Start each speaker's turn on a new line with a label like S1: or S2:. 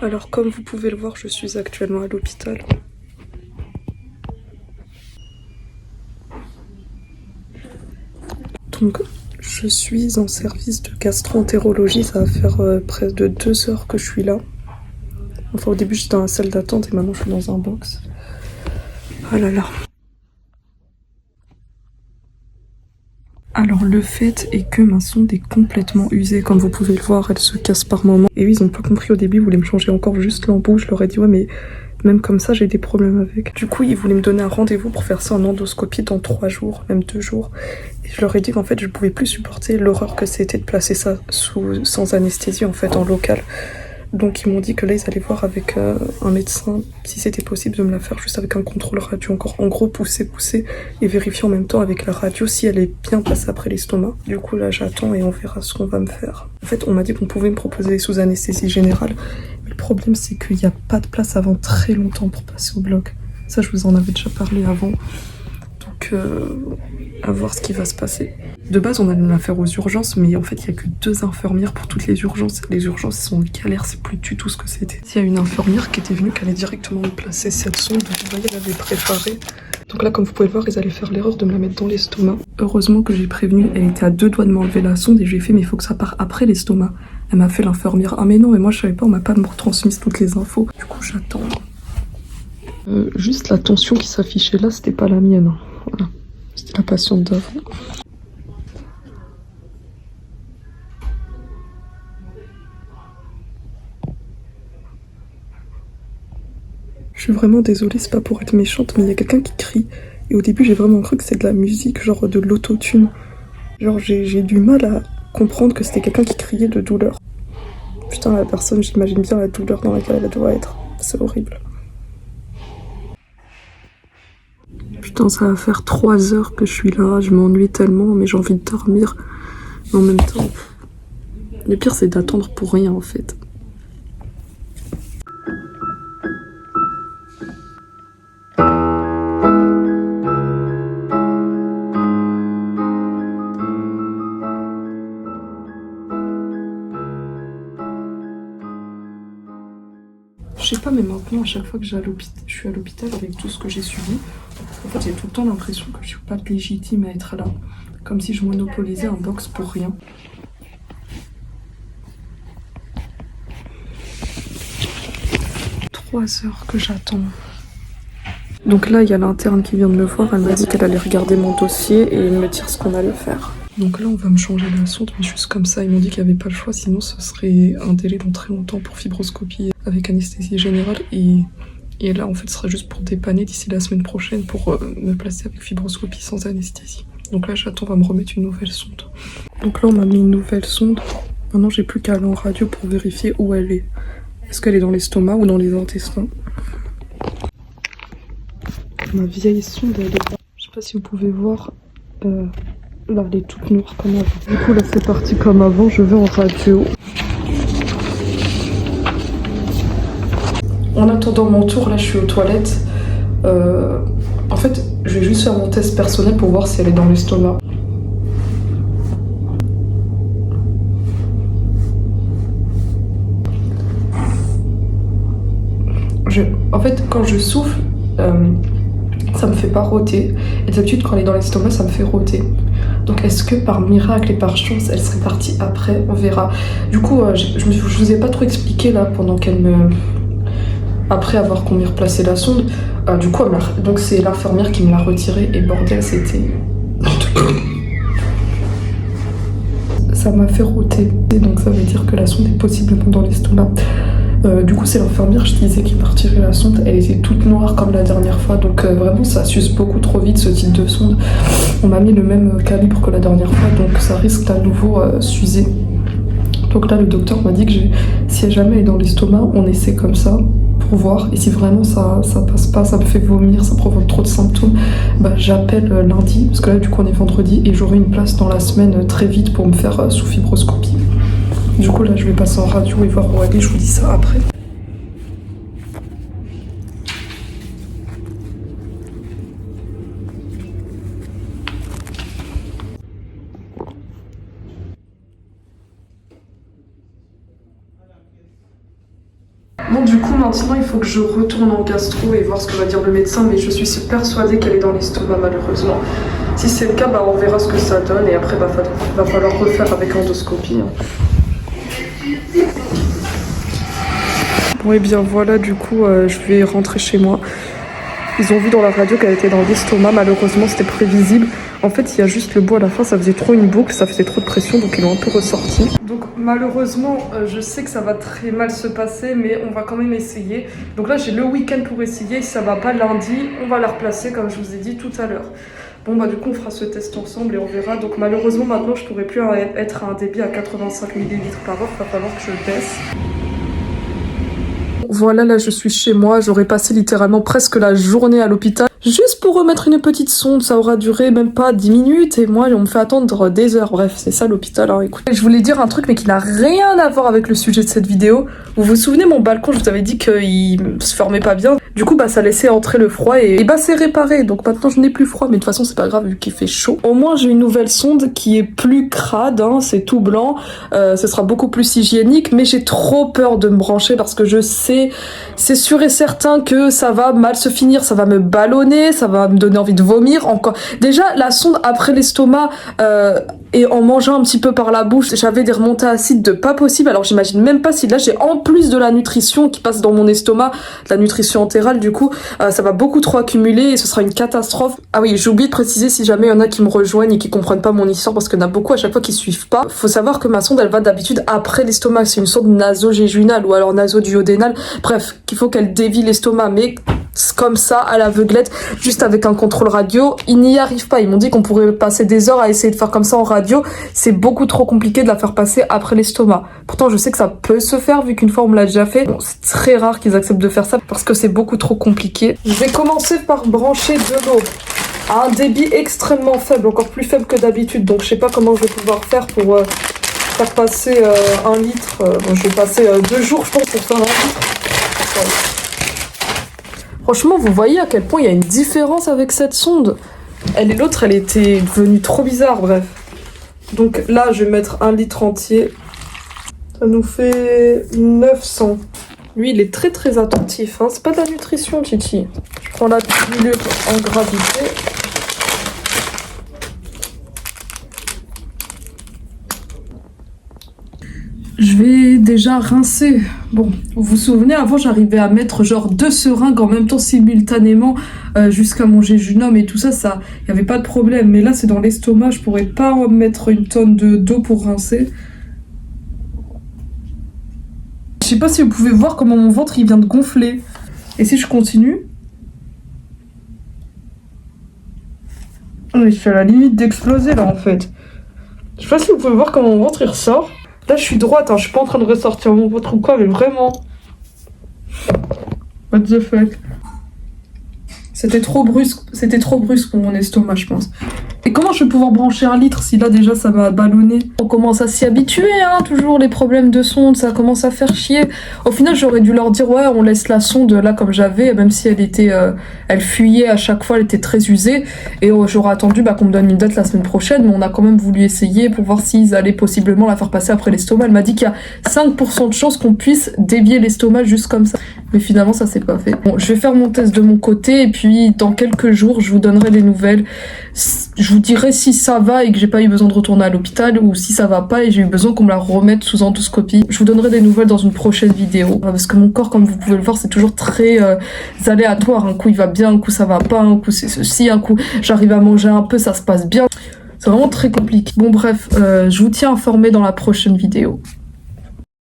S1: Alors comme vous pouvez le voir, je suis actuellement à l'hôpital. Donc je suis en service de gastro-entérologie, ça va faire presque de 2 heures que je suis là. Enfin au début j'étais dans la salle d'attente et maintenant je suis dans un box. Oh là là. Alors le fait est que ma sonde est complètement usée, comme vous pouvez le voir, elle se casse par moments. Et oui, ils ont pas compris au début, ils voulaient me changer encore juste l'embout. Je leur ai dit ouais mais même comme ça j'ai des problèmes avec. Du coup ils voulaient me donner un rendez-vous pour faire ça en endoscopie dans 3 jours, même 2 jours. Et je leur ai dit qu'en fait je pouvais plus supporter l'horreur que c'était de placer ça sans anesthésie en fait en local. Donc ils m'ont dit que là ils allaient voir avec un médecin si c'était possible de me la faire juste avec un contrôle radio encore. En gros pousser et vérifier en même temps avec la radio si elle est bien passée après l'estomac. Du coup là j'attends et on verra ce qu'on va me faire. En fait on m'a dit qu'on pouvait me proposer sous anesthésie générale. Mais le problème c'est qu'il n'y a pas de place avant très longtemps pour passer au bloc. Ça je vous en avais déjà parlé avant. Donc à voir ce qui va se passer. De base, on allait me la faire aux urgences, mais en fait, il n'y a que 2 infirmières pour toutes les urgences. Les urgences sont en galère, c'est plus du tout ce que c'était. Il y a une infirmière qui était venue, qui allait directement me placer cette sonde. Vous voyez, elle avait préparé. Donc là, comme vous pouvez le voir, ils allaient faire l'erreur de me la mettre dans l'estomac. Heureusement que j'ai prévenu, elle était à 2 doigts de m'enlever la sonde et je lui ai fait, mais il faut que ça parte après l'estomac. Elle m'a fait l'infirmière. Ah mais non, mais moi je savais pas, on m'a pas retransmis toutes les infos. Du coup, j'attends. Juste la tension qui s'affichait là, c'était pas la mienne. Voilà. C'était la patiente d'avant. Je suis vraiment désolée, c'est pas pour être méchante, mais il y a quelqu'un qui crie. Et au début, j'ai vraiment cru que c'est de la musique, genre de l'autotune. Genre, j'ai du mal à comprendre que c'était quelqu'un qui criait de douleur. Putain, la personne, j'imagine bien la douleur dans laquelle elle doit être. C'est horrible. Putain, ça va faire 3 heures que je suis là, je m'ennuie tellement, mais j'ai envie de dormir. Mais en même temps, le pire, c'est d'attendre pour rien, en fait. Je sais pas, mais maintenant, à chaque fois que je suis à l'hôpital avec tout ce que j'ai subi, en fait, j'ai tout le temps l'impression que je suis pas légitime à être là. Comme si je monopolisais un box pour rien. « 3 heures que j'attends. » Donc là, il y a l'interne qui vient de me voir. Elle m'a dit qu'elle allait regarder mon dossier et me dire ce qu'on allait faire. Donc là, on va me changer la sonde, mais juste comme ça. Ils m'ont dit qu'il n'y avait pas le choix, sinon ce serait un délai dans très longtemps pour fibroscopie avec anesthésie générale. Et là, en fait, ce sera juste pour dépanner d'ici la semaine prochaine pour me placer avec fibroscopie sans anesthésie. Donc là, j'attends, on va me remettre une nouvelle sonde. Donc là, on m'a mis une nouvelle sonde. Maintenant, j'ai plus qu'à aller en radio pour vérifier où elle est. Est-ce qu'elle est dans l'estomac ou dans les intestins? Ma vieille sonde, elle est là. Je sais pas si vous pouvez voir. Là, elle est toute noire comme avant. Du coup, là, c'est parti comme avant. Je vais en radio. En attendant mon tour, là, je suis aux toilettes. En fait, je vais juste faire mon test personnel pour voir si elle est dans l'estomac. En fait, quand je souffle, ça me fait pas rôter. Et d'habitude, quand elle est dans l'estomac, ça me fait rôter. Donc, est-ce que par miracle et par chance, elle serait partie après? On verra. Du coup, je vous ai pas trop expliqué là pendant qu'elle me. Après avoir qu'on m'ait replacé la sonde. Du coup, donc c'est l'infirmière qui me l'a retirée. Et bordel, c'était. Ça m'a fait rôter. Donc, ça veut dire que la sonde est possiblement dans l'estomac. Du coup, c'est l'infirmière, je disais, qui m'a retiré la sonde. Elle était toute noire comme la dernière fois, donc vraiment, ça suce beaucoup trop vite ce type de sonde. On m'a mis le même calibre que la dernière fois, donc ça risque à nouveau s'user. Donc là, le docteur m'a dit que si jamais elle est dans l'estomac, on essaie comme ça pour voir. Et si vraiment ça passe pas, ça me fait vomir, ça provoque trop de symptômes, bah, j'appelle lundi, parce que là, du coup, on est vendredi, et j'aurai une place dans la semaine très vite pour me faire sous fibroscopie. Du coup, là, je vais passer en radio et voir où elle est. Je vous dis ça après. Bon, du coup, maintenant, il faut que je retourne en gastro et voir ce que va dire le médecin, mais je suis persuadée qu'elle est dans l'estomac, malheureusement. Si c'est le cas, bah, on verra ce que ça donne, et après, va falloir refaire avec endoscopie. Bon, et bien voilà, du coup, je vais rentrer chez moi. Ils ont vu dans la radio qu'elle était dans l'estomac, malheureusement, c'était prévisible. En fait, il y a juste le bout à la fin, ça faisait trop une boucle, ça faisait trop de pression, donc ils l'ont un peu ressorti. Donc malheureusement, je sais que ça va très mal se passer, mais on va quand même essayer. Donc là, j'ai le week-end pour essayer. Si ça va pas lundi, on va la replacer, comme je vous ai dit tout à l'heure. Bon, bah du coup, on fera ce test ensemble et on verra. Donc malheureusement, maintenant, je pourrais plus être à un débit à 85 ml par heure. Il va falloir que je baisse. Voilà, là je suis chez moi, j'aurais passé littéralement presque la journée à l'hôpital juste pour remettre une petite sonde, ça aura duré même pas 10 minutes et moi on me fait attendre des heures, bref c'est ça l'hôpital. Alors écoutez, je voulais dire un truc mais qui n'a rien à voir avec le sujet de cette vidéo. Vous vous souvenez, mon balcon, je vous avais dit qu'il se fermait pas bien, du coup bah ça laissait entrer le froid et bah c'est réparé, donc maintenant je n'ai plus froid, mais de toute façon c'est pas grave vu qu'il fait chaud. Au moins j'ai une nouvelle sonde qui est plus crade, hein, c'est tout blanc, ce sera beaucoup plus hygiénique, mais j'ai trop peur de me brancher parce que je sais, c'est sûr et certain que ça va mal se finir, ça va me ballonner, ça va me donner envie de vomir encore. Déjà la sonde après l'estomac et en mangeant un petit peu par la bouche, j'avais des remontées acides de pas possible, alors j'imagine même pas si là j'ai en plus de la nutrition qui passe dans mon estomac, de la nutrition entérale, du coup ça va beaucoup trop accumuler et ce sera une catastrophe. Ah oui, j'ai oublié de préciser si jamais il y en a qui me rejoignent et qui comprennent pas mon histoire, parce qu'il y en a beaucoup à chaque fois qui suivent pas. Faut savoir que ma sonde elle va d'habitude après l'estomac, c'est une sonde nasogéginale ou alors nasoduodénale, bref, qu'il faut qu'elle dévie l'estomac, mais comme ça à l'aveuglette, juste avec un contrôle radio, ils n'y arrivent pas. Ils m'ont dit qu'on pourrait passer des heures à essayer de faire comme ça en radio, c'est beaucoup trop compliqué de la faire passer après l'estomac. Pourtant je sais que ça peut se faire vu qu'une fois on me l'a déjà fait. Bon, c'est très rare qu'ils acceptent de faire ça parce que c'est beaucoup trop compliqué. Je vais commencer par brancher de l'eau à un débit extrêmement faible, encore plus faible que d'habitude, donc je sais pas comment je vais pouvoir faire pour faire passer 1 litre. Bon, je vais passer 2 jours je pense pour faire 1 litre. Ouais. Franchement, vous voyez à quel point il y a une différence avec cette sonde. Elle et l'autre, elle était devenue trop bizarre, bref. Donc là, je vais mettre 1 litre entier. Ça nous fait 900. Lui, il est très très attentif, hein. C'est pas de la nutrition, Titi. Je prends la pilule en gravité. Je vais déjà rincer. Bon, vous vous souvenez, avant j'arrivais à mettre genre 2 seringues en même temps simultanément jusqu'à mon jéjunum et tout ça, y avait pas de problème. Mais là c'est dans l'estomac, je pourrais pas mettre une tonne d'eau pour rincer. Je sais pas si vous pouvez voir comment mon ventre il vient de gonfler. Et si je continue, je suis à la limite d'exploser là en fait. Je sais pas si vous pouvez voir comment mon ventre il ressort. Là, je suis droite, hein, je suis pas en train de ressortir mon ventre ou quoi, mais vraiment. What the fuck. C'était trop brusque pour mon estomac, je pense. Et comment je vais pouvoir brancher 1 litre si là déjà ça m'a ballonné? On commence à s'y habituer, hein, toujours les problèmes de sonde, ça commence à faire chier. Au final, j'aurais dû leur dire, ouais, on laisse la sonde là comme j'avais, même si elle était, elle fuyait à chaque fois, elle était très usée. Et j'aurais attendu qu'on me donne une date la semaine prochaine, mais on a quand même voulu essayer pour voir s'ils allaient possiblement la faire passer après l'estomac. Elle m'a dit qu'il y a 5% de chance qu'on puisse dévier l'estomac juste comme ça. Mais finalement, ça s'est pas fait. Bon, je vais faire mon test de mon côté, et puis dans quelques jours, je vous donnerai des nouvelles. Je vous dirai si ça va et que j'ai pas eu besoin de retourner à l'hôpital, ou si ça va pas et j'ai eu besoin qu'on me la remette sous endoscopie. Je vous donnerai des nouvelles dans une prochaine vidéo, parce que mon corps, comme vous pouvez le voir, c'est toujours très aléatoire. Un coup il va bien, un coup ça va pas, un coup c'est ceci, un coup j'arrive à manger un peu, ça se passe bien. C'est vraiment très compliqué. Bon bref, je vous tiens informé dans la prochaine vidéo.